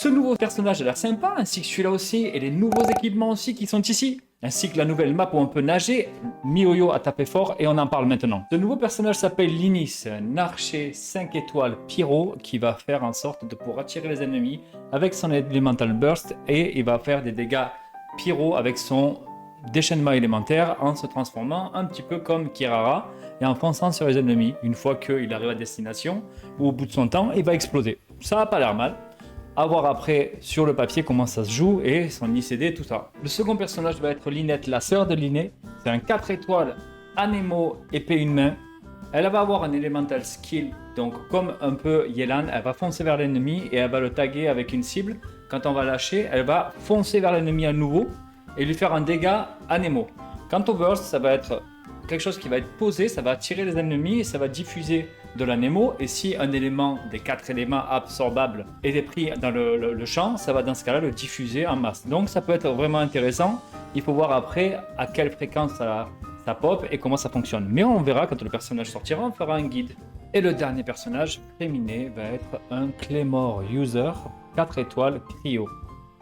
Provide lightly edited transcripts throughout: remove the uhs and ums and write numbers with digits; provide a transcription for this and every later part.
Ce nouveau personnage a l'air sympa, ainsi que celui-là aussi, et les nouveaux équipements aussi qui sont ici, ainsi que la nouvelle map où on peut nager. MiYoYo a tapé fort et on en parle maintenant. Ce nouveau personnage s'appelle Linis, un archer 5 étoiles pyro qui va faire en sorte de pouvoir attirer les ennemis avec son Elemental Burst et il va faire des dégâts pyro avec son déchaînement élémentaire en se transformant un petit peu comme Kirara et en fonçant sur les ennemis. Une fois qu'il arrive à destination ou au bout de son temps, il va exploser. Ça n'a pas l'air mal. À voir après sur le papier comment ça se joue et son ICD, tout ça. Le second personnage va être Lynette, la sœur de Liné. C'est un 4 étoiles, Anemo, épée une main. Elle va avoir un elemental skill, donc comme un peu Yelan, elle va foncer vers l'ennemi et elle va le taguer avec une cible. Quand on va lâcher, elle va foncer vers l'ennemi à nouveau et lui faire un dégât Anemo. Quant au burst, ça va être quelque chose qui va être posé, ça va attirer les ennemis et ça va diffuser de la Nemo. Et si un élément des 4 éléments absorbables est pris dans le champ, ça va dans ce cas-là le diffuser en masse. Donc ça peut être vraiment intéressant. Il faut voir après à quelle fréquence ça pop et comment ça fonctionne. Mais on verra quand le personnage sortira, on fera un guide. Et le dernier personnage féminin va être un Claymore User 4 étoiles Cryo.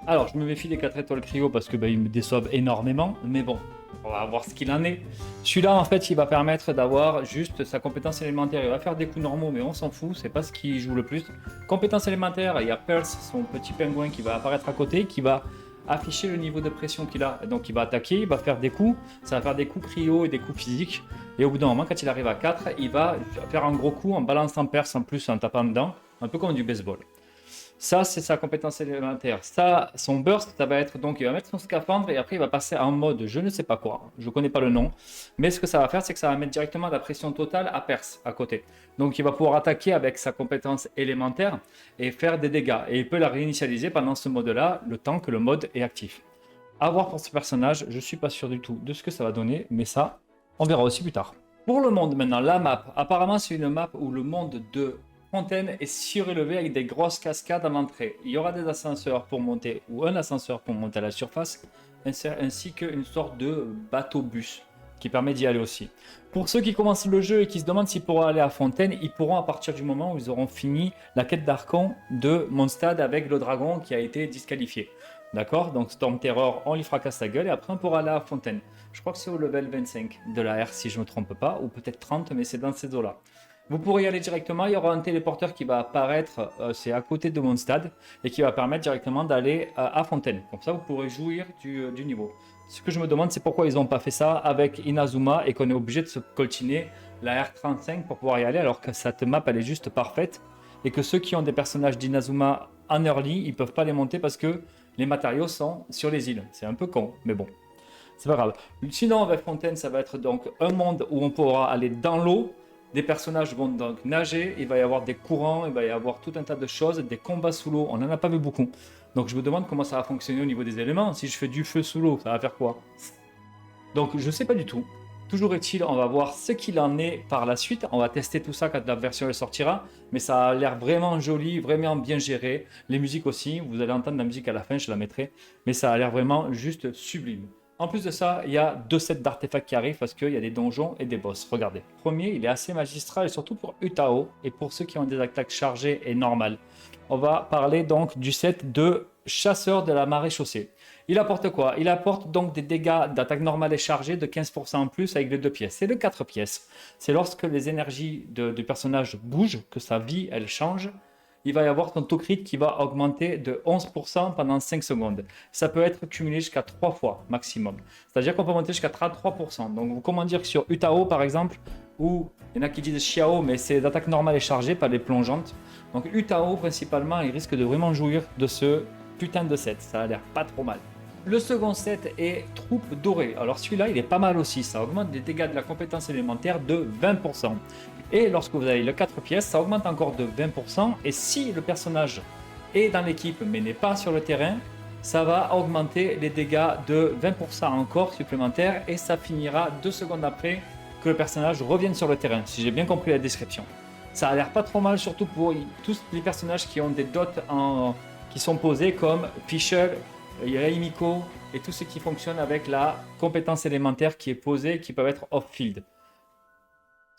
Alors je me méfie des 4 étoiles Cryo parce que ils me déçoivent énormément, mais bon. On va voir ce qu'il en est. Celui-là, en fait, il va permettre d'avoir juste sa compétence élémentaire. Il va faire des coups normaux, mais on s'en fout. C'est pas ce qui joue le plus. Compétence élémentaire, il y a Pulse, son petit pingouin qui va apparaître à côté, qui va afficher le niveau de pression qu'il a. Donc, il va attaquer, il va faire des coups. Ça va faire des coups cryo et des coups physiques. Et au bout d'un moment, quand il arrive à 4, il va faire un gros coup en balançant Perce en plus, en tapant dedans. Un peu comme du baseball. Ça, c'est sa compétence élémentaire. Ça, son burst, ça va être donc, il va mettre son scaphandre et après, il va passer en mode je ne sais pas quoi. Je ne connais pas le nom. Mais ce que ça va faire, c'est que ça va mettre directement la pression totale à Perce, à côté. Donc, il va pouvoir attaquer avec sa compétence élémentaire et faire des dégâts. Et il peut la réinitialiser pendant ce mode-là, le temps que le mode est actif. À voir pour ce personnage, je ne suis pas sûr du tout de ce que ça va donner, mais ça, on verra aussi plus tard. Pour le monde maintenant, la map. Apparemment, c'est une map où le monde de Fontaine est surélevé avec des grosses cascades à l'entrée. Il y aura des ascenseurs pour monter ou un ascenseur pour monter à la surface ainsi qu'une sorte de bateau-bus qui permet d'y aller aussi. Pour ceux qui commencent le jeu et qui se demandent s'ils pourront aller à Fontaine, ils pourront à partir du moment où ils auront fini la quête d'Archon de Mondstadt avec le dragon qui a été disqualifié. D'accord? Donc Storm Terror, on lui fracasse la gueule et après on pourra aller à Fontaine. Je crois que c'est au level 25 de la R si je ne me trompe pas, ou peut-être 30, mais c'est dans ces eaux-là. Vous pourrez y aller directement, il y aura un téléporteur qui va apparaître, c'est à côté de Mondstadt, et qui va permettre directement d'aller à Fontaine. Comme ça, vous pourrez jouir du niveau. Ce que je me demande, c'est pourquoi ils n'ont pas fait ça avec Inazuma et qu'on est obligé de se coltiner la R35 pour pouvoir y aller, alors que cette map, elle est juste parfaite, et que ceux qui ont des personnages d'Inazuma en early, ils ne peuvent pas les monter parce que les matériaux sont sur les îles. C'est un peu con, mais bon, c'est pas grave. Sinon, avec Fontaine, ça va être donc un monde où on pourra aller dans l'eau. Des personnages vont donc nager, il va y avoir des courants, il va y avoir tout un tas de choses, des combats sous l'eau, on n'en a pas vu beaucoup. Donc je me demande comment ça va fonctionner au niveau des éléments. Si je fais du feu sous l'eau, ça va faire quoi? Donc je ne sais pas du tout. Toujours est-il, on va voir ce qu'il en est par la suite. On va tester tout ça quand la version elle sortira. Mais ça a l'air vraiment joli, vraiment bien géré. Les musiques aussi, vous allez entendre la musique à la fin, je la mettrai. Mais ça a l'air vraiment juste sublime. En plus de ça, il y a 2 sets d'artefacts qui arrivent parce qu'il y a des donjons et des boss. Regardez. Le premier, il est assez magistral et surtout pour Utao et pour ceux qui ont des attaques chargées et normales. On va parler donc du set de chasseur de la marée chaussée. Il apporte quoi? Il apporte donc des dégâts d'attaque normale et chargée de 15% en plus avec les 2 pièces. C'est le 4 pièces. C'est lorsque les énergies du personnage bougent, que sa vie elle change. Il va y avoir son taux crit qui va augmenter de 11% pendant 5 secondes. Ça peut être cumulé jusqu'à 3 fois maximum. C'est-à-dire qu'on peut monter jusqu'à 33%. Donc, comment dire que sur Utao par exemple, ou il y en a qui disent Xiao, mais c'est d'attaque normale et chargée, pas les plongeantes. Donc, Utao principalement, il risque de vraiment jouir de ce putain de set. Ça a l'air pas trop mal. Le second set est Troupe Dorée. Alors celui-là, il est pas mal aussi. Ça augmente les dégâts de la compétence élémentaire de 20%. Et lorsque vous avez le 4 pièces, ça augmente encore de 20%. Et si le personnage est dans l'équipe mais n'est pas sur le terrain, ça va augmenter les dégâts de 20% encore supplémentaires. Et ça finira 2 secondes après que le personnage revienne sur le terrain, si j'ai bien compris la description. Ça a l'air pas trop mal, surtout pour tous les personnages qui ont des dots qui sont posés comme Fischl, Yaimiko et tout ce qui fonctionne avec la compétence élémentaire qui est posée, qui peuvent être off-field.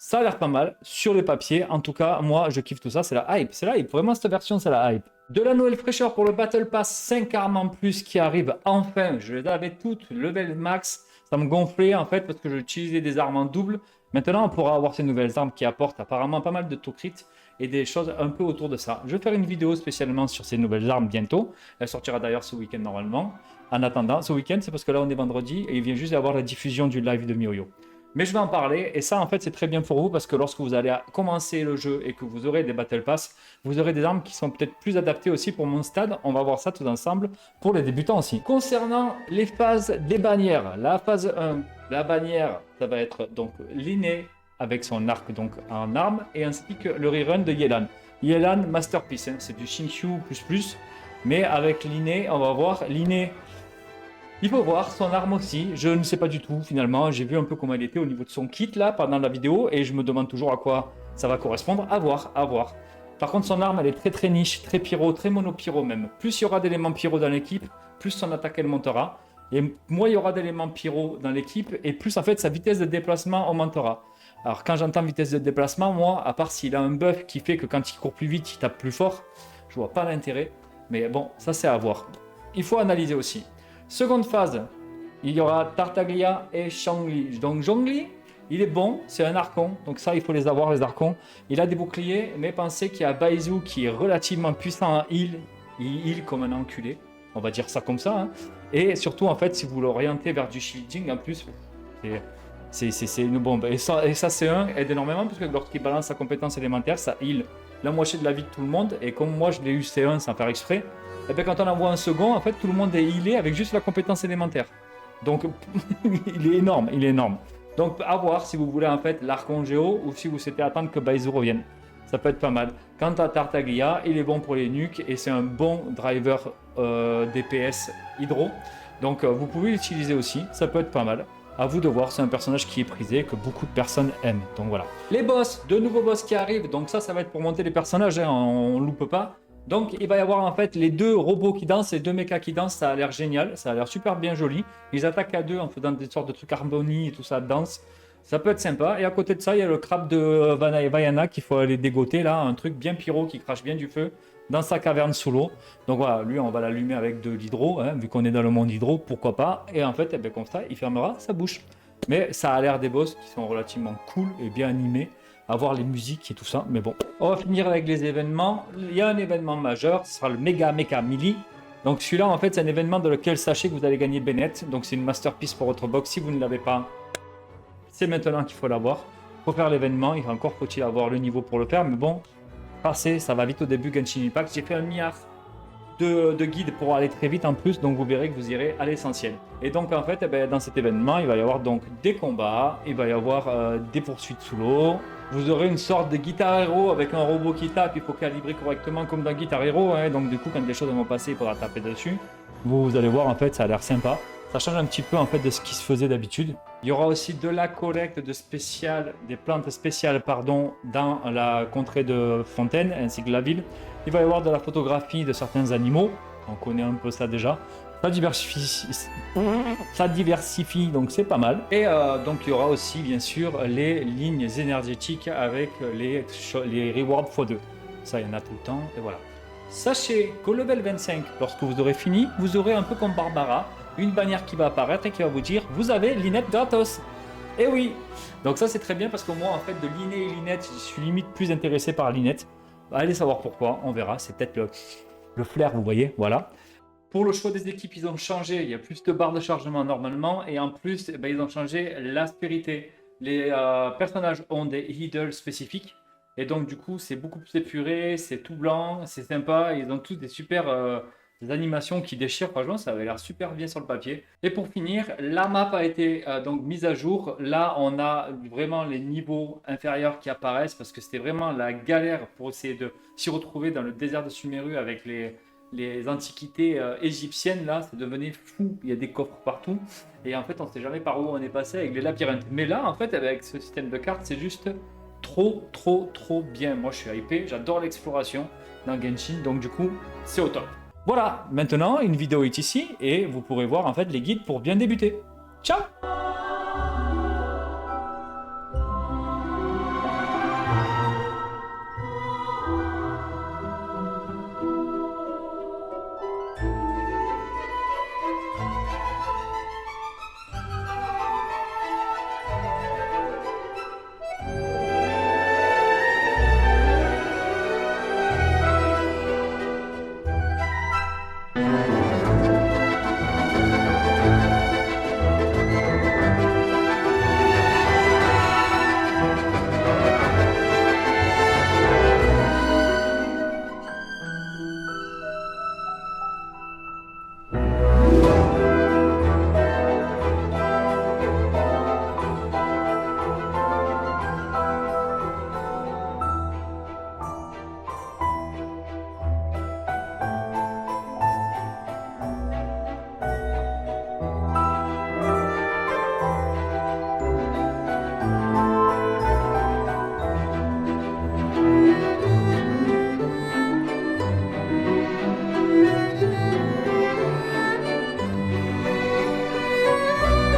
Ça a l'air pas mal sur les papiers. En tout cas, moi, je kiffe tout ça. C'est la hype. C'est la hype. Vraiment, cette version, c'est la hype. De la nouvelle fraîcheur pour le Battle Pass 5 armes en plus qui arrivent enfin. Je les avais toutes level max. Ça me gonflait en fait parce que j'utilisais des armes en double. Maintenant, on pourra avoir ces nouvelles armes qui apportent apparemment pas mal de taux crit et des choses un peu autour de ça. Je vais faire une vidéo spécialement sur ces nouvelles armes bientôt. Elle sortira d'ailleurs ce week-end normalement. En attendant, ce week-end, c'est parce que là, on est vendredi et il vient juste d'avoir la diffusion du live de MioYo. Mais je vais en parler et ça en fait c'est très bien pour vous parce que lorsque vous allez commencer le jeu et que vous aurez des Battle Pass, vous aurez des armes qui sont peut-être plus adaptées aussi pour mon stade. On va voir ça tous ensemble pour les débutants aussi. Concernant les phases des bannières, la phase 1, la bannière ça va être donc l'inné avec son arc donc en arme et ainsi que le rerun de Yelan. Yelan Masterpiece, hein, c'est du Shinshu++, mais avec l'inné on va voir l'inné. Il faut voir son arme aussi, je ne sais pas du tout finalement, j'ai vu un peu comment elle était au niveau de son kit là pendant la vidéo et je me demande toujours à quoi ça va correspondre, à voir, à voir. Par contre son arme elle est très niche, très pyro, très mono-pyro même. Plus il y aura d'éléments pyro dans l'équipe, plus son attaque elle montera. Et moins il y aura d'éléments pyro dans l'équipe et plus en fait sa vitesse de déplacement augmentera. Alors quand j'entends vitesse de déplacement, moi, à part s'il a un buff qui fait que quand il court plus vite, il tape plus fort, je vois pas l'intérêt. Mais bon, ça c'est à voir. Il faut analyser aussi. Seconde phase, il y aura Tartaglia et Zhongli. Donc Zhongli, il est bon, c'est un archon, donc ça il faut les avoir les archons. Il a des boucliers, mais pensez qu'il y a Baizu qui est relativement puissant en heal. Il heal comme un enculé, on va dire ça comme ça. Hein. Et surtout en fait, si vous l'orientez vers du shielding en plus, c'est une bombe. Et ça C1 aide énormément parce que lorsqu'il balance sa compétence élémentaire, ça heal la moitié de la vie de tout le monde. Et comme moi je l'ai eu C1 sans faire exprès, et bien quand on envoie un second, en fait tout le monde est healé avec juste la compétence élémentaire. Donc il est énorme, il est énorme. Donc à voir si vous voulez en fait l'archon géo ou si vous souhaitez attendre que Baizu revienne. Ça peut être pas mal. Quant à Tartaglia, il est bon pour les nukes et c'est un bon driver DPS hydro. Donc vous pouvez l'utiliser aussi, ça peut être pas mal. À vous de voir, c'est un personnage qui est prisé, que beaucoup de personnes aiment. Donc voilà. Les boss, de nouveaux boss qui arrivent. Donc ça va être pour monter les personnages, hein, on loupe pas. Donc il va y avoir en fait les deux robots qui dansent, les deux mechas qui dansent, ça a l'air génial, ça a l'air super bien joli. Ils attaquent à deux en faisant des sortes de trucs harmonie et tout ça, danse. Ça peut être sympa. Et à côté de ça, il y a le crabe de Vaiana qu'il faut aller dégoter là, un truc bien pyro qui crache bien du feu dans sa caverne sous l'eau. Donc voilà, lui on va l'allumer avec de l'hydro, hein, vu qu'on est dans le monde hydro, pourquoi pas. Et en fait, comme ça, il fermera sa bouche. Mais ça a l'air des boss qui sont relativement cool et bien animés. À voir les musiques et tout ça, mais bon. On va finir avec les événements. Il y a un événement majeur, ce sera le Mega Mecha Melee. Donc celui-là, en fait, c'est un événement dans lequel sachez que vous allez gagner Bennett. Donc c'est une masterpiece pour votre box. Si vous ne l'avez pas, c'est maintenant qu'il faut l'avoir. Pour faire l'événement, il encore faut-il avoir le niveau pour le faire, mais bon, passer, ça va vite au début Genshin Impact. J'ai fait 1 milliard de guides pour aller très vite en plus, donc vous verrez que vous irez à l'essentiel. Et donc en fait, dans cet événement, il va y avoir donc des combats, il va y avoir des poursuites sous l'eau. Vous aurez une sorte de Guitar Hero avec un robot qui tape, il faut calibrer correctement comme dans Guitar Hero, hein, donc du coup quand les choses vont passer, il faudra taper dessus. Vous allez voir en fait, ça a l'air sympa. Ça change un petit peu en fait de ce qui se faisait d'habitude. Il y aura aussi de la collecte des plantes spéciales dans la contrée de Fontaine ainsi que la ville. Il va y avoir de la photographie de certains animaux, on connaît un peu ça déjà. Ça diversifie, donc c'est pas mal. Et donc il y aura aussi bien sûr les lignes énergétiques avec les rewards x2. Ça, il y en a tout le temps, et voilà. Sachez qu'au level 25, lorsque vous aurez fini, vous aurez un peu comme Barbara, une bannière qui va apparaître et qui va vous dire « Vous avez Linette gratos ». Et oui. Donc ça c'est très bien parce que moi en fait de Linné et Linette, je suis limite plus intéressé par Linette. Allez savoir pourquoi, on verra, c'est peut-être le flair, vous voyez, voilà. Pour le choix des équipes, ils ont changé, il y a plus de barres de chargement normalement et en plus ils ont changé l'aspérité. Les personnages ont des headers spécifiques et donc du coup c'est beaucoup plus épuré, c'est tout blanc, c'est sympa, ils ont tous des super des animations qui déchirent, franchement ça avait l'air super bien sur le papier. Et pour finir, la map a été donc mise à jour. Là on a vraiment les niveaux inférieurs qui apparaissent parce que c'était vraiment la galère pour essayer de s'y retrouver dans le désert de Sumeru avec les antiquités égyptiennes. Là ça devenait fou, il y a des coffres partout et en fait on ne sait jamais par où on est passé avec les labyrinthes. Mais là en fait avec ce système de cartes c'est juste trop bien. Moi je suis hypé, j'adore l'exploration dans Genshin, donc du coup c'est au top. Voilà, maintenant une vidéo est ici et vous pourrez voir en fait les guides pour bien débuter. Ciao!